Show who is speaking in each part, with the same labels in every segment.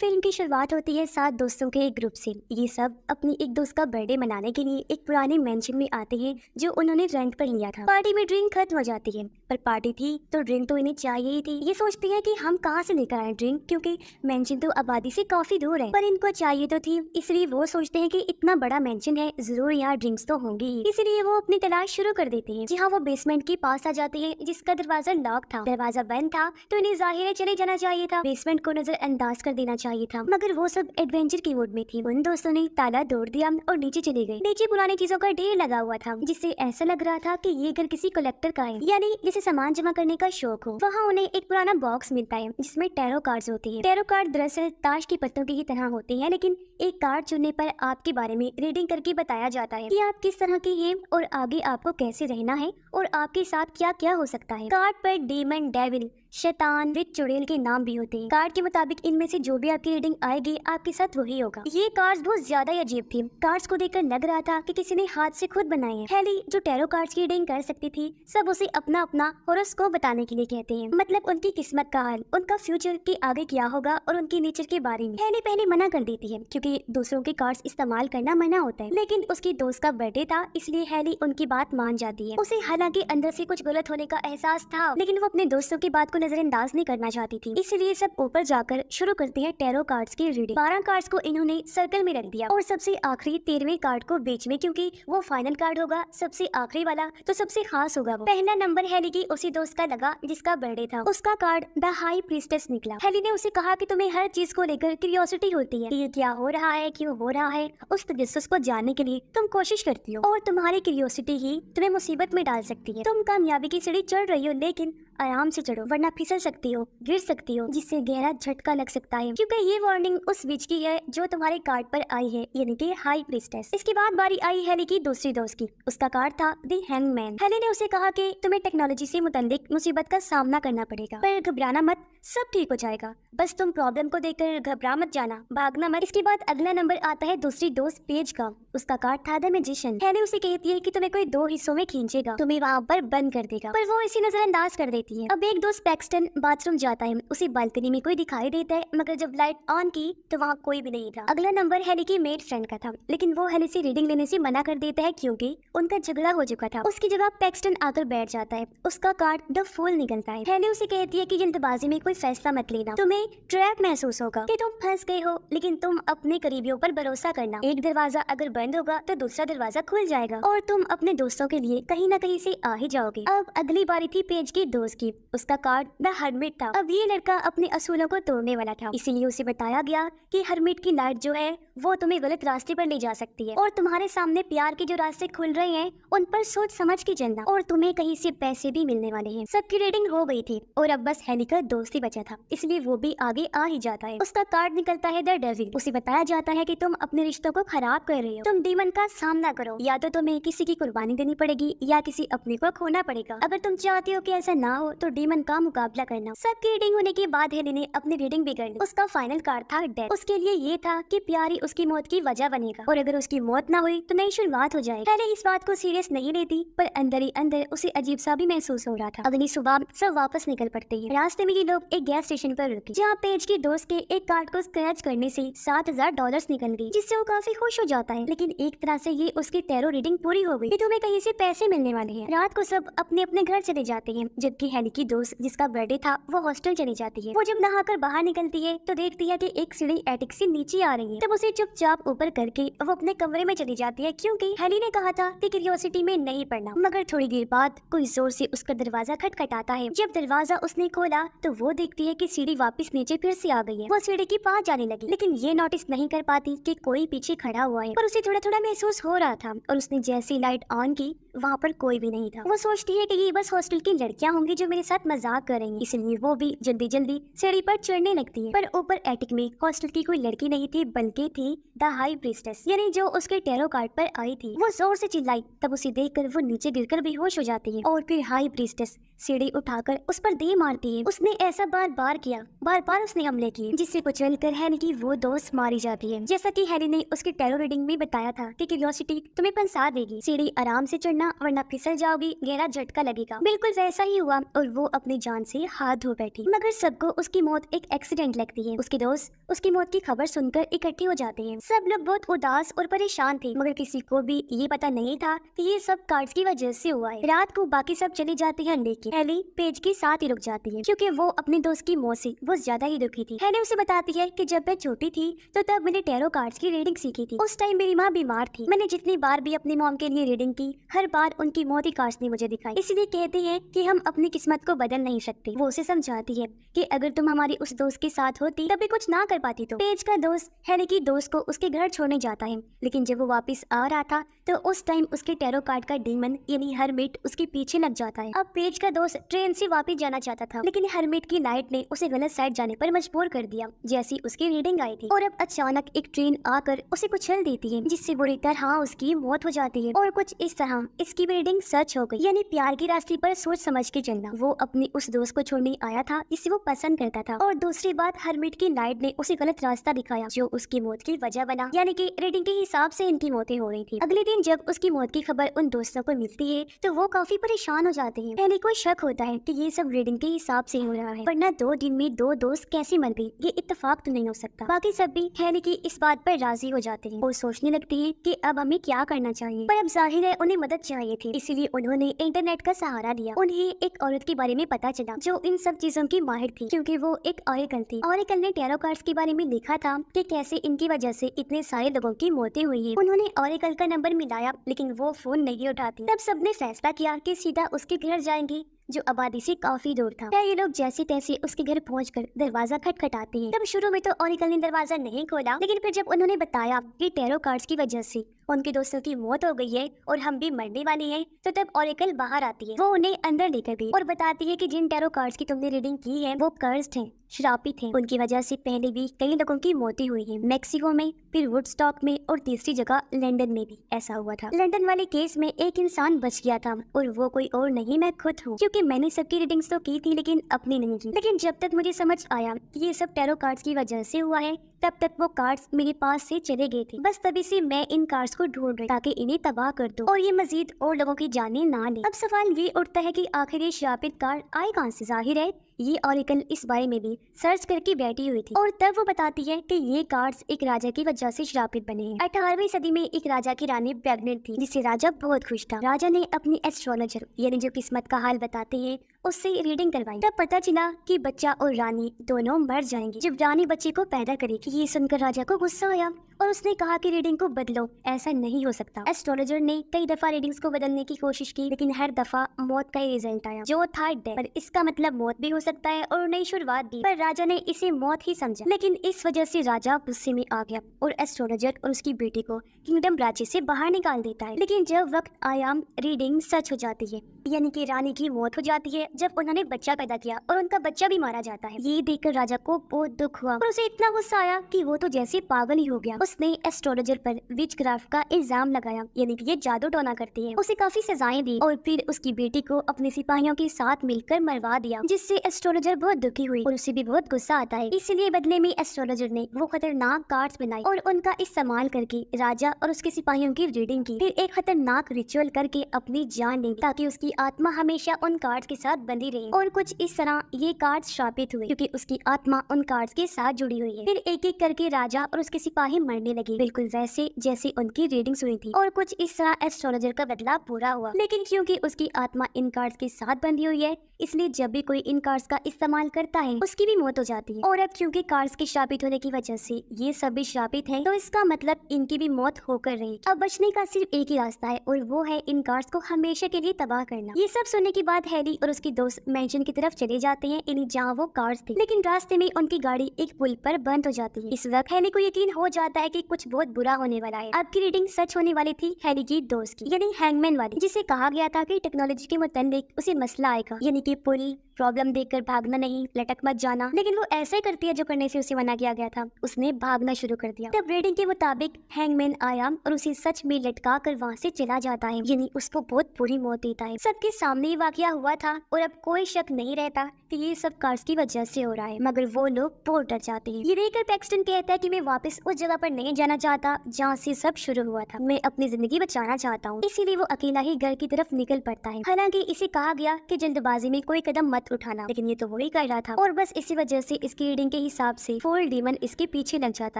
Speaker 1: Film की शुरुआत होती है 7 दोस्तों के एक ग्रुप से। ये सब अपनी एक दोस्त का बर्थडे मनाने के लिए एक पुराने मेंशन में आते हैं जो उन्होंने रेंट पर लिया था। पार्टी में ड्रिंक खत्म हो जाती है, पर पार्टी थी तो ड्रिंक तो इन्हें चाहिए ही थी। ये सोचते हैं कि हम कहाँ से लेकर आए ड्रिंक, क्योंकि मेंशन तो आबादी से काफी दूर है, पर इनको चाहिए तो थी। इसलिए वो सोचते हैं कि इतना बड़ा मेंशन है, जरूर यहाँ ड्रिंक्स तो होंगी ही। इसलिए वो अपनी तलाश शुरू कर देते हैं। जहाँ वो बेसमेंट के पास आ जाते हैं जिसका दरवाजा लॉक था। दरवाजा बंद था तो इन्हें जाहिर है चले जाना चाहिए था, बेसमेंट को नजरअंदाज कर देना चाहिए था, मगर वो सब एडवेंचर की मूड में थी। उन दोस्तों ने ताला तोड़ दिया और नीचे चले गए। नीचे पुरानी चीजों का ढेर लगा हुआ था, जिससे ऐसा लग रहा था कि ये घर किसी कलेक्टर का है, यानी जिसे सामान जमा करने का शौक हो। वहाँ उन्हें एक पुराना बॉक्स मिलता है जिसमें टैरो कार्ड्स होती है। टैरो कार्ड दरअसल ताश की पत्तों की ही तरह होते हैं, लेकिन एक कार्ड चुनने पर आपके बारे में रीडिंग करके बताया जाता है कि आप किस तरह के हैं और आगे आपको कैसे रहना है और आपके साथ क्या क्या हो सकता है। कार्ड पर डीमन, डेविल, शैतान, विच, चुड़ैल के नाम भी होते हैं। कार्ड के मुताबिक इनमें से जो भी आपकी रीडिंग आएगी आपके साथ वही होगा। ये कार्ड्स बहुत ज्यादा अजीब थी। कार्ड्स को देखकर लग रहा था कि किसी ने हाथ से खुद बनाए हैं। हेली जो टैरो कार्ड्स की रीडिंग कर सकती थी, सब उसे अपना अपना हॉरोस्कोप बताने के लिए कहते हैं, मतलब उनकी किस्मत का हाल, उनका फ्यूचर के आगे क्या होगा और उनकी नेचर के बारे में। हेली पहले मना कर देती है क्योंकि दूसरों के कार्ड्स इस्तेमाल करना मना होता है, लेकिन उसकी दोस्त का बर्थडे था इसलिए हेली उनकी बात मान जाती है। उसे हालांकि अंदर से कुछ गलत होने का एहसास था, लेकिन वो अपने दोस्तों की बात को नजरअंदाज नहीं करना चाहती थी। इसलिए सब ऊपर जाकर शुरू करते हैं टैरो कार्ड्स की रीडिंग। 12 कार्ड्स को इन्होंने सर्कल में रख दिया और सबसे आखिरी 13वें कार्ड को बीच में, क्योंकि वो फाइनल कार्ड होगा, सबसे आखिरी वाला तो सबसे खास होगा। वो पहला नंबर हेली की उसी दोस्त का लगा जिसका बर्थडे था। उसका कार्ड द हाई प्रीस्टेस निकला। हेली ने उसे कहा कि तुम्हें हर चीज को लेकर क्यूरियोसिटी होती है कि ये क्या हो रहा है, क्यों हो रहा है। उस तजस्सुस को जानने के लिए तुम कोशिश करती हो और तुम्हारी क्यूरियोसिटी ही तुम्हें मुसीबत में डाल सकती है। तुम कामयाबी की सीढ़ी चढ़ रही हो, लेकिन आराम से चढ़ो वरना फिसल सकती हो, गिर सकती हो, जिससे गहरा झटका लग सकता है, क्योंकि ये वार्निंग उस विच की है जो तुम्हारे कार्ड पर आई है, यानी कि हाई प्रीस्टेस। इसके बाद बारी आई हेली की दूसरी दोस्त की। उसका कार्ड था द हैंगमैन। हेली ने उसे कहा कि तुम्हें टेक्नोलॉजी से मुताल्लिक मुसीबत का सामना करना पड़ेगा, पर घबराना मत, सब ठीक हो जाएगा। बस तुम प्रॉब्लम को देखकर घबरा मत जाना, भागना मत। इसके बाद अगला नंबर आता है दूसरी दोस्त पेज का। उसका कार्ड था द मैजिशियन। हेली उसे कहती है कि तुम्हें कोई 2 हिस्सों में खींचेगा, तुम्हें वहाँ पर बंद कर देगा, पर वो इसी नजरअंदाज कर देती है। अब एक दोस्त पैक्सटन बाथरूम जाता है, उसे बालकनी में कोई दिखाई देता है, मगर जब लाइट ऑन की तो वहाँ कोई भी नहीं था। अगला नंबर हेली की मेड फ्रेंड का था, लेकिन वो हेली से रीडिंग लेने से मना कर देता है क्योंकि उनका झगड़ा हो चुका था। उसकी जगह पैक्सटन आकर बैठ जाता है। उसका कार्ड द फूल निकलता है। हेली उसे कहती है कि जल्दबाजी में कोई फैसला मत लेना, तुम्हें ट्रैप महसूस होगा कि तुम फंस गए हो, लेकिन तुम अपने करीबियों पर भरोसा करना। एक दरवाजा अगर बंद होगा तो दूसरा दरवाजा खुल जाएगा और तुम अपने दोस्तों के लिए कहीं ना कहीं से आ ही जाओगे। अब अगली बारी थी पेज की दोस्त की। उसका कार्ड द हर्मिट था। अब ये लड़का अपने असूलों को तोड़ने वाला था, इसीलिए उसे बताया गया कि हर्मिट की लाइट जो है वो तुम्हें गलत रास्ते पर ले जा सकती है और तुम्हारे सामने प्यार के जो रास्ते खुल रहे हैं उन पर सोच समझ के चलना, और तुम्हें कहीं से पैसे भी मिलने वाले हैं। सबकी रेटिंग हो गई थी और अब बस हेली का दोस्त ही बचा था, इसलिए वो भी आगे आ ही जाता है। उसका कार्ड निकलता है द डेविल। उसे बताया जाता है कि तुम अपने रिश्तों को खराब कर रहे हो, तुम डीमन का सामना करो, या तो तुम्हें किसी की कुर्बानी देनी पड़ेगी या किसी अपने को खोना पड़ेगा। अगर तुम चाहते हो कि ऐसा ना हो तो डीमन का मुकाबला करना। सबकी रीडिंग होने के बाद हेली ने अपनी रीडिंग भी कर ली। उसका फाइनल कार्ड था डेथ। उसके लिए ये था कि प्यारी उसकी मौत की वजह बनेगा और अगर उसकी मौत ना हुई तो नई शुरुआत हो जाएगी। हेली इस बात को सीरियस नहीं लेती, पर अंदर ही अंदर उसे अजीब सा भी महसूस हो रहा था। अगली सुबह सब वापस निकल पड़ते हैं। रास्ते में ये लोग एक गैस स्टेशन पर रुके, जहाँ पेज की दोस्त के एक कार्ड को स्क्रैच करने से $7,000 निकल गई, जिससे वो काफी खुश हो जाता है। लेकिन एक तरह से ये उसकी टैरो रीडिंग पूरी हो गई कि तुम्हें कहीं से पैसे मिलने वाले हैं। रात को सब अपने अपने घर चले जाते हैं, जबकि हेली की दोस्त जिसका बर्थडे था वो हॉस्टल चली जाती है। वो जब नहाकर बाहर निकलती है तो देखती है कि एक सीढ़ी एटिक से नीचे आ रही है। तब उसे चुपचाप ऊपर करके वो अपने कमरे में चली जाती है, क्योंकि हेली ने कहा था कि क्यूरियोसिटी में नहीं पड़ना। मगर थोड़ी देर बाद कोई जोर से उसका दरवाजा खटखटाता है। जब दरवाजा उसने खोला तो वो देखती है कि सीढ़ी वापस नीचे फिर से आ गई है। वो सीढ़ी के पास जाने लगी, लेकिन ये नोटिस नहीं कर पाती कि कोई पीछे खड़ा हुआ है, पर उसे थोड़ा थोड़ा महसूस हो रहा था। और उसने जैसी लाइट ऑन की वहाँ पर कोई भी नहीं था। वो सोचती है कि ये बस हॉस्टल की लड़कियां होंगी जो मेरे साथ मजाक करेंगी, इसलिए वो भी जल्दी जल्दी सीढ़ी पर चढ़ने लगती है। पर ऊपर एटिक में हॉस्टल की कोई लड़की नहीं थी, बल्कि थी द हाई प्रीस्टेस, यानी जो उसके टैरो कार्ड पर आई थी। वो जोर से चिल्लाई, तब उसे देखकर वो नीचे गिरकर बेहोश हो जाती है और फिर हाई प्रीस्टेस सीढ़ी उठाकर उस पर दे मारती है। उसने ऐसा बार बार किया, बार बार उसने हमले किए, जिससे कुचल कर हेली की वो दोस्त मारी जाती है। जैसा कि हेली ने उसके टैरो रीडिंग में बताया था कि क्यूरियोसिटी तुम्हें फंसा देगी, सीढ़ी आराम से चढ़ना वरना फिसल जाओगी, गहरा झटका लगेगा। बिल्कुल वैसा ही हुआ और वो अपनी जान से हाथ धो बैठी। मगर सबको उसकी मौत एक एक्सीडेंट लगती है। उसके दोस्त उसकी मौत की खबर सुनकर इकट्ठे हो जाते हैं। सब लोग बहुत उदास और परेशान थे, मगर किसी को भी ये पता नहीं था कि ये सब कार्ड्स की वजह से हुआ है। रात को बाकी सब चले जाते हैं, लेकिन हेली पेज के साथ ही रुक जाती है, क्योंकि वो अपने दोस्त की मौत से बहुत ज्यादा ही दुखी थी। हेली उसे बताती है कि जब मैं छोटी थी तो तब मैंने टैरो कार्ड्स की रीडिंग सीखी थी। उस टाइम मेरी माँ बीमार थी। मैंने जितनी बार भी अपनी मॉम के लिए रीडिंग की, हर बार उनकी मौत ही कार्ड्स ने मुझे दिखाई। इसलिए कहते हैं कि हम अपनी किस्मत को बदल नहीं सकते। वो उसे समझाती है कि अगर तुम हमारी उस दोस्त के साथ होती तभी कुछ ना कर पाती। तो पेज का दोस्त हेली की दोस्त को उसके घर छोड़ने जाता है, लेकिन जब वो वापस आ रहा था तो उस टाइम उसके टैरो कार्ड का डीमन यानी हरमिट उसके पीछे लग जाता है। अब पेज का दोस्त ट्रेन से वापस जाना चाहता था, लेकिन हरमिट की लाइट ने उसे गलत साइड जाने पर मजबूर कर दिया जैसी उसकी रीडिंग आई थी। और अब अचानक एक ट्रेन आकर उसे कुचल देती है, जिससे बुरी तरह उसकी मौत हो जाती है। और कुछ इस तरह इसकी रीडिंग सच हो गई, यानी प्यार की रास्ते पर सोच समझ के चलना। वो अपनी उस दोस्त को छोड़ने आया था जिसे वो पसंद करता था। और दूसरी बात, हरमिट की लाइट ने उसे गलत रास्ता दिखाया जो उसकी मौत की वजह बना, यानी कि रीडिंग के हिसाब से इनकी मौतें हो रही थी। अगले दिन जब उसकी मौत की खबर उन दोस्तों को मिलती है तो वो काफी परेशान हो जाते हैं। हेली को शक होता है कि ये सब रीडिंग के हिसाब से हो रहा है, वरना 2 दिन में 2 दोस्त कैसे मर गए, ये इत्तेफाक तो नहीं हो सकता। बाकी सब भी हेली की इस बात पर राजी हो जाते हैं और सोचने लगते हैं कि अब हमें क्या करना चाहिए। पर अब जाहिर है उन्हें मदद चाहिए थी, इसीलिए उन्होंने इंटरनेट का सहारा लिया। उन्हें एक औरत के बारे में पता चला जो इन सब चीजों की माहिर थी, क्योंकि वो एक ऑरेकल थी। ऑरेकल ने टैरो कार्ड्स के बारे में लिखा था कि कैसे इनकी वजह से इतने सारे लोगों की मौतें हुई है। उन्होंने ऑरेकल का नंबर मिलाया, लेकिन वो फोन नहीं उठाती। तब सबने फैसला किया कि सीधा उसके घर जाएंगे, जो आबादी से काफी दूर था। ये लोग जैसे तैसे उसके घर पहुंचकर दरवाजा खटखटाते हैं। तब शुरू में तो ऑरेकल ने दरवाजा नहीं खोला, लेकिन फिर जब उन्होंने बताया कि टैरो कार्ड्स की वजह से उनके दोस्तों की मौत हो गई है और हम भी मरने वाले हैं, तो तब ऑरेकल बाहर आती है। वो उन्हें अंदर लेकर गई और बताती है कि जिन टैरो कार्ड्स की तुमने रीडिंग की है वो कर्स्ड हैं, श्रापित हैं। उनकी वजह से पहले भी कई लोगों की मौतें हुई हैं, मैक्सिको में, फिर वुडस्टॉक में और तीसरी जगह लंदन में भी ऐसा हुआ था। लंदन वाले केस में एक इंसान बच गया था और वो कोई और नहीं, मैं खुद हूँ, क्योंकि मैंने सबकी रीडिंग्स तो की थी लेकिन अपनी नहीं की। लेकिन जब तक मुझे समझ आया कि ये सब टैरो कार्ड्स की वजह से हुआ है, तब तक वो कार्ड्स मेरे पास से चले गए थे। बस तभी से मैं इन कार्ड्स को ढूंढ रही ताकि इन्हें तबाह कर दूं और ये मजीद और लोगों की जानें ना ले। अब सवाल ये उठता है कि आखिर ये श्रापित कार्ड आए कहां से। जाहिर है ये ऑरेकल इस बारे में भी सर्च करके बैठी हुई थी और तब वो बताती है कि ये कार्ड्स एक राजा की वजह से श्रापित बने हैं। 18वीं सदी में एक राजा की रानी प्रेग्नेंट थी, जिससे राजा बहुत खुश था। राजा ने अपनी एस्ट्रोलॉजर यानी जो किस्मत का हाल बताते हैं उससे रीडिंग करवाई। तब पता चला कि बच्चा और रानी दोनों मर जाएंगे जब रानी बच्चे को पैदा करेगी। ये सुनकर राजा को गुस्सा आया और उसने कहा कि रीडिंग को बदलो, ऐसा नहीं हो सकता। एस्ट्रोलॉजर ने कई दफा रीडिंग्स को बदलने की कोशिश की, लेकिन हर दफा मौत का ही रिजल्ट आया, जो था डेथ। पर इसका मतलब मौत भी हो सकता है और नई शुरुआत भी। पर राजा ने इसे मौत ही समझा, लेकिन इस वजह से राजा गुस्से में आ गया और एस्ट्रोलॉजर और उसकी बेटी को किंगडम राज्य से बाहर निकाल देता है। लेकिन जब वक्त आया, रीडिंग सच हो जाती है, यानी कि रानी की मौत हो जाती है जब उन्होंने बच्चा पैदा किया और उनका बच्चा भी मारा जाता है। ये देखकर राजा को बहुत दुख हुआ और उसे इतना गुस्सा आया कि वो तो जैसे पागल ही हो गया। उसने एस्ट्रोलॉजर पर विचक्राफ्ट का इल्जाम लगाया, यानी कि ये जादू टोना करती है। उसे काफी सजाएं दी और फिर उसकी बेटी को अपने सिपाहियों के साथ मिलकर मरवा दिया, जिससे एस्ट्रोलॉजर बहुत दुखी हुई और उसे भी बहुत गुस्सा आता है। इसलिए बदले में एस्ट्रोलॉजर ने वो खतरनाक कार्ड्स बनाई और उनका इस्तेमाल करके राजा और उसके सिपाहियों की रीडिंग की। फिर एक खतरनाक रिचुअल करके अपनी जान ली ताकि उसकी आत्मा हमेशा उन कार्ड्स के साथ बंधी रही। और कुछ इस तरह ये कार्ड्स श्रापित हुए क्योंकि उसकी आत्मा उन कार्ड्स के साथ जुड़ी हुई है। फिर एक एक करके राजा और उसके सिपाही मरने लगे, बिल्कुल वैसे जैसे उनकी रीडिंग्स हुई थी। और कुछ इस तरह एस्ट्रोलॉजर का बदला पूरा हुआ। लेकिन क्योंकि उसकी आत्मा इन कार्ड्स के साथ बंधी हुई है, इसलिए जब भी कोई इन कार्ड्स का इस्तेमाल करता है उसकी भी मौत हो जाती है। और अब क्योंकि कार्ड्स के श्रापित होने की वजह से ये सब भी श्रापित हैं, तो इसका मतलब इनकी भी मौत होकर रहेगी। अब बचने का सिर्फ एक ही रास्ता है और वो है इन कार्ड्स को हमेशा के लिए तबाह करना। ये सब सुनने के बाद हैरी और उसकी दोस्त मैंशन की तरफ चले जाते हैं, यानी जहाँ वो कार्ड्स थे। लेकिन रास्ते में उनकी गाड़ी एक पुल पर बंद हो जाती है। इस वक्त हैरी को यकीन हो जाता है कि कुछ बहुत बुरा होने वाला है। अब की रीडिंग सच होने वाली थी हैरी की दोस्त की, यानी हैंगमैन वाली, जिसे कहा गया था कि टेक्नोलॉजी के मुताबिक उसे मसला आएगा, यानी कि पुल प्रॉब्लम देखकर भागना नहीं, लटक मत जाना, लेकिन वो ऐसा ही करती है जो करने से उसे मना किया गया था। उसने भागना शुरू कर दिया। तब रीडिंग के मुताबिक हैंगमैन आया और उसे सच में लटका कर वहाँ से चला जाता है, यानी उसको बहुत बुरी मौत देता है। सबके सामने ही वाकया हुआ था और अब कोई शक नहीं रहता कि ये सब कार्स की वजह से हो रहा है, मगर वो लोग बहुत डर जाते हैं। ये देखकर पैक्सटन कहता है कि मैं वापस उस जगह पर नहीं जाना चाहता जहाँ से सब शुरू हुआ था। मैं अपनी जिंदगी बचाना चाहता हूँ, इसीलिए वो अकेला ही घर की तरफ निकल पड़ता है। हालांकि इसे कहा गया कि जल्दबाजी में कोई कदम मत उठाना, लेकिन ये तो वही कर रहा था और बस इसी वजह से इसकी रीडिंग के हिसाब से फोल डीमन इसके पीछे लग जाता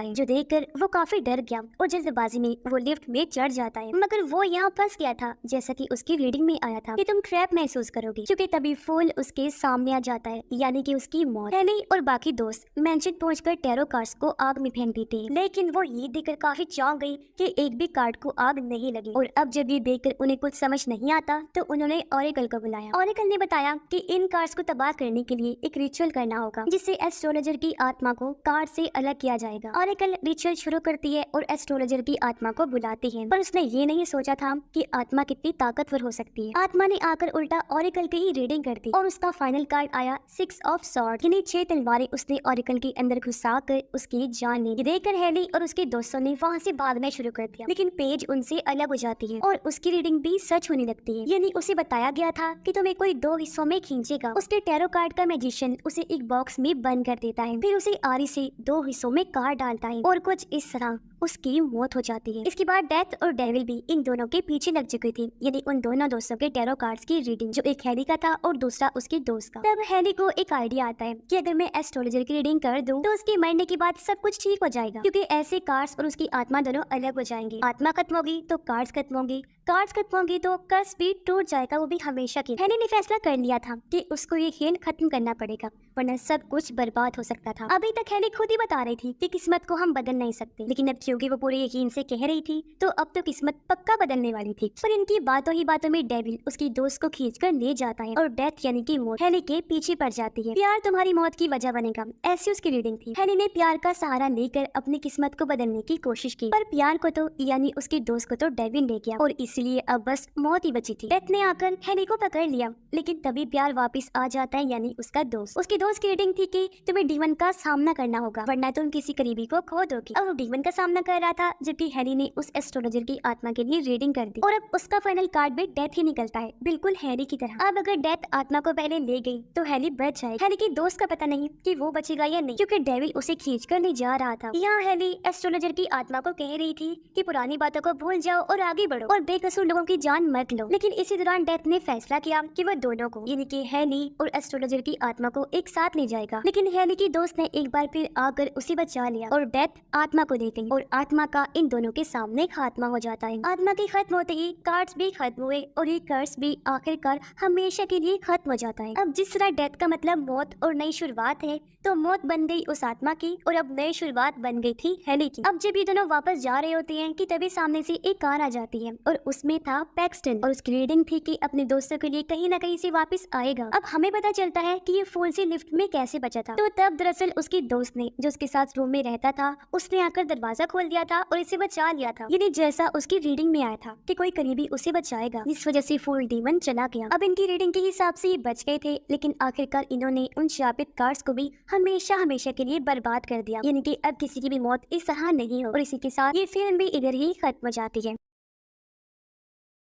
Speaker 1: है, जो देखकर वो काफी डर गया और जल्दबाजी में वो लिफ्ट में चढ़ जाता है। मगर वो यहाँ फंस गया था, जैसा कि उसकी रीडिंग में आया था कि तुम ट्रैप महसूस करोगी, क्योंकि तभी फूल उसके सामने आ जाता है, यानी कि उसकी मौत। हेली और बाकी दोस्त मेंशन पहुंचकर टैरो कार्ड्स को आग में फेंक देते हैं, लेकिन वो ये देखकर काफी चौंक गई कि एक भी कार्ड को आग नहीं लगी। और अब जब ये देखकर उन्हें कुछ समझ नहीं आता तो उन्होंने ऑरेकल को बुलाया। ऑरेकल ने बताया कि इन कार्ड्स को तबाह करने के लिए एक रिचुअल करना होगा, जिससे एस्ट्रोलॉजर की आत्मा को कार्ड से अलग किया जाएगा। ऑरेकल रिचुअल शुरू करती है और एस्ट्रोलॉजर की आत्मा को बुलाती है, पर उसने ये नहीं सोचा था कि आत्मा कितनी ताकतवर हो सकती है। आत्मा ने आकर उल्टा ऑरेकल की ही रीडिंग कर दी और उसका फाइनल कार्ड आया 6 ऑफ स्वॉर्ड, यानी 6 तलवारें उसने ऑरेकल के अंदर घुसा कर उसकी जान ली। ये देखकर हेली और उसके दोस्तों ने वहाँ से भागना शुरू कर दिया, लेकिन पेज उनसे अलग हो जाती है और उसकी रीडिंग भी सच होने लगती है, यानी उसे बताया गया था कि तुम्हें कोई 2 हिस्सों में खींचेगा। उसके टैरो कार्ड का मैजिशियन उसे एक बॉक्स में बंद कर देता है, फिर उसे आरी से 2 हिस्सों में काट डालता है और कुछ इस तरह उसकी मौत हो जाती है। इसके बाद डेथ और डेविल भी इन दोनों के पीछे लग चुकी थी, यानी उन दोनों दोस्तों के टैरो कार्ड्स की रीडिंग, जो एक हेली का था और दूसरा उसके दोस्त का। तब हेली को एक आइडिया आता है कि अगर मैं एस्ट्रोलॉजर की रीडिंग कर दूं तो उसके मरने के बाद सब कुछ ठीक हो जाएगा, क्योंकि ऐसे कार्ड्स और उसकी आत्मा दोनों अलग हो जाएंगे। आत्मा खत्म होगी तो कार्ड्स खत्म होंगे, कार्ड्स खत्म होंगी तो कर्स भी टूट जाएगा, वो भी हमेशा की। हेली ने फैसला कर लिया था कि उसको ये खेल खत्म करना पड़ेगा, वरना सब कुछ बर्बाद हो सकता था। अभी तक हेली खुद ही बता रही थी कि किस्मत को हम बदल नहीं सकते, लेकिन अब क्योंकि वो पूरे यकीन से कह रही थी तो अब तो किस्मत पक्का बदलने वाली थी। पर इनकी बातों ही बातों में डेविल उसकी दोस्त को खींचकर ले जाता है और डेथ यानी कि मौत हेली के पीछे पड़ जाती है। प्यार तुम्हारी मौत की वजह बनेगा, ऐसी उसकी रीडिंग थी। हेली ने प्यार का सहारा लेकर अपनी किस्मत को बदलने की कोशिश की, पर प्यार को तो यानी उसकी दोस्त को तो डेविल ले गया और इसलिए अब बस मौत ही बची थी। डेथ ने आकर हेली को पकड़ लिया, लेकिन तभी प्यार वापस आ जाता है, यानी उसका दोस्त। उसकी दोस्त की रीडिंग थी कि तुम्हें डीमन का सामना करना होगा, वरना तुम किसी करीबी को खो दोगी। अब वो डीमन का सामना कर रहा था, जबकि हैरी ने उस एस्ट्रोलॉजर की आत्मा के लिए रीडिंग कर दी और अब उसका फाइनल कार्ड भी डेथ ही निकलता है, बिल्कुल हैरी की तरह। अब अगर डेथ आत्मा को पहले ले गई तो हैरी बच जाएगा। हैरी की दोस्त का पता नहीं कि वो बचेगा या नहीं, क्योंकि डेविल उसे खींच कर ले जा रहा था। यहाँ हैरी एस्ट्रोलॉजर की आत्मा को कह रही थी कि पुरानी बातों को भूल जाओ और आगे बढ़ो और बेकसूर लोगों की जान मत लो, लेकिन इसी दौरान डेथ ने फैसला किया कि वह दोनों को यानी कि हैरी और एस्ट्रोलॉजर की आत्मा को एक साथ ले जाएगा। लेकिन हैरी की दोस्त ने एक बार फिर आकर उसे बचा लिया और डेथ आत्मा को देती और आत्मा का इन दोनों के सामने खात्मा हो जाता है। आत्मा के खत्म होते ही कार्ड्स भी खत्म हुए और ये कर्स भी आखिरकार हमेशा के लिए खत्म हो जाता है। अब जिस तरह डेथ का मतलब मौत और नई शुरुआत है, तो मौत बन गई उस आत्मा की और अब नई शुरुआत बन गई थी हैरी की। अब जब ये दोनों वापस जा रहे होते हैं कि तभी सामने से एक कार आ जाती है और उसमें था पैक्सटन और उसकी रीडिंग थी कि अपने दोस्तों के लिए कहीं न कहीं से वापस आएगा। अब हमें पता चलता है कि ये फूल से लिफ्ट में कैसे बचा था। तो तब दरअसल उसकी दोस्त ने, जो उसके साथ रूम में रहता था, उसने आकर दरवाजा खोल दिया था और इसे बचा लिया था, यानी जैसा उसकी रीडिंग में आया था कि कोई करीबी उसे बचाएगा। इस वजह से फूल डीमन चला गया। अब इनकी रीडिंग के हिसाब से ये बच गए थे, लेकिन आखिरकार इन्होंने उन शापित कार्ड्स को भी हमेशा हमेशा के लिए बर्बाद कर दिया, यानी कि अब किसी की भी मौत इस तरह नहीं हो। और इसी के साथ ये फिल्म भी इधर ही खत्म हो जाती है।